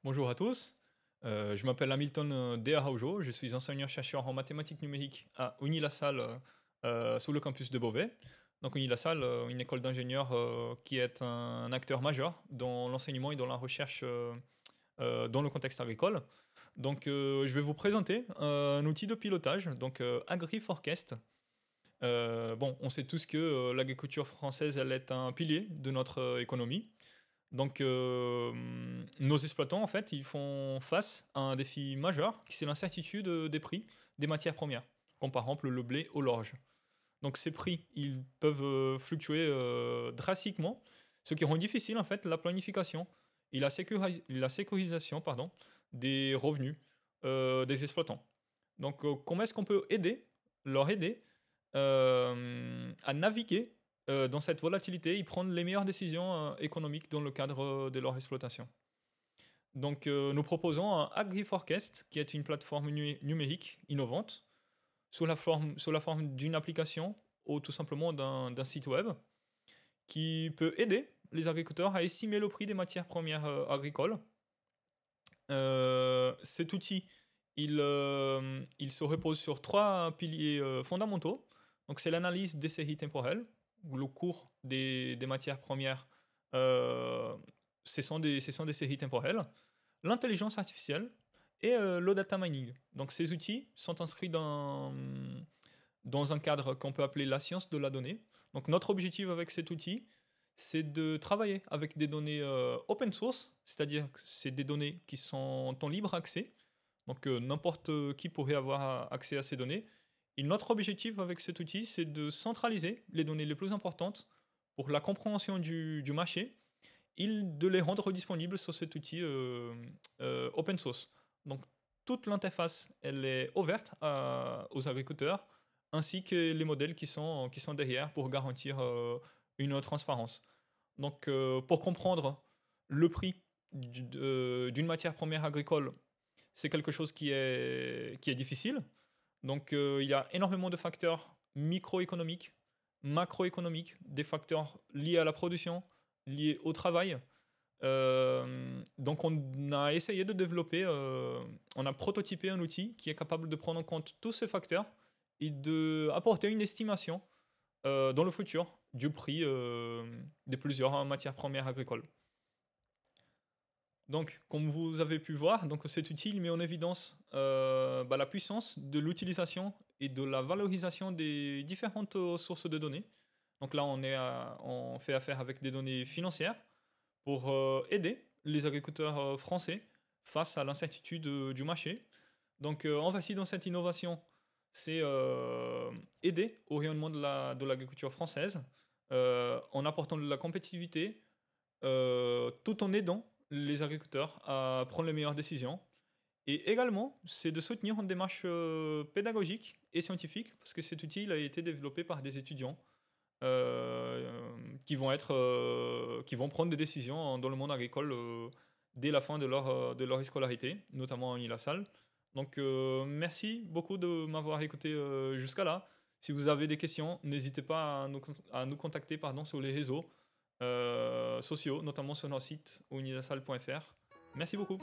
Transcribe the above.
Bonjour à tous, je m'appelle Hamilton De Araujo, je suis enseignant-chercheur en mathématiques numériques à Unilassal, sur le campus de Beauvais. Donc Unilassal, une école d'ingénieurs qui est un acteur majeur dans l'enseignement et dans la recherche dans le contexte agricole. Donc je vais vous présenter un outil de pilotage, donc AgriForecast. Bon, on sait tous que l'agriculture française, elle est un pilier de notre économie. Donc, nos exploitants, en fait, ils font face à un défi majeur, qui c'est l'incertitude des prix des matières premières, comme par exemple le blé ou l'orge. Donc, ces prix, ils peuvent fluctuer drastiquement, ce qui rend difficile, en fait, la planification et la sécurisation pardon, des revenus des exploitants. Donc, comment est-ce qu'on peut leur aider à naviguer dans cette volatilité et prendre les meilleures décisions économiques dans le cadre de leur exploitation. Donc, nous proposons un AgriForecast, qui est une plateforme numérique innovante, sous la forme d'une application ou tout simplement d'un site web, qui peut aider les agriculteurs à estimer le prix des matières premières agricoles. Cet outil, il se repose sur trois piliers fondamentaux. Donc, c'est l'analyse des séries temporelles, le cours des matières premières, euh, ce sont des séries temporelles, l'intelligence artificielle et le data mining. Donc, ces outils sont inscrits dans un cadre qu'on peut appeler la science de la donnée. Donc, notre objectif avec cet outil, c'est de travailler avec des données open source, c'est-à-dire que c'est des données qui sont en libre accès, donc n'importe qui pourrait avoir accès à ces données. Et notre objectif avec cet outil, c'est de centraliser les données les plus importantes pour la compréhension du marché et de les rendre disponibles sur cet outil open source. Donc toute l'interface, elle est ouverte aux agriculteurs, ainsi que les modèles qui sont derrière pour garantir une transparence. Donc, pour comprendre le prix d'une matière première agricole, c'est quelque chose qui est difficile. Donc, il y a énormément de facteurs microéconomiques, macroéconomiques, des facteurs liés à la production, liés au travail. Donc, on a essayé de développer, on a prototypé un outil qui est capable de prendre en compte tous ces facteurs et d'apporter une estimation dans le futur du prix de plusieurs matières premières agricoles. Donc, comme vous avez pu voir, donc cet outil il met en évidence la puissance de l'utilisation et de la valorisation des différentes sources de données. Donc là, on fait affaire avec des données financières pour aider les agriculteurs français face à l'incertitude du marché. Donc, on va essayer dans cette innovation, c'est aider au rayonnement de l'agriculture française en apportant de la compétitivité tout en aidant les agriculteurs à prendre les meilleures décisions. Et également, c'est de soutenir une démarche pédagogique et scientifique, parce que cet outil il a été développé par des étudiants qui vont prendre des décisions dans le monde agricole dès la fin de leur scolarité, notamment en Unilassal. Donc, merci beaucoup de m'avoir écouté jusqu'à là. Si vous avez des questions, n'hésitez pas à nous contacter sur les réseaux sociaux, notamment sur notre site unilassal.fr. Merci beaucoup.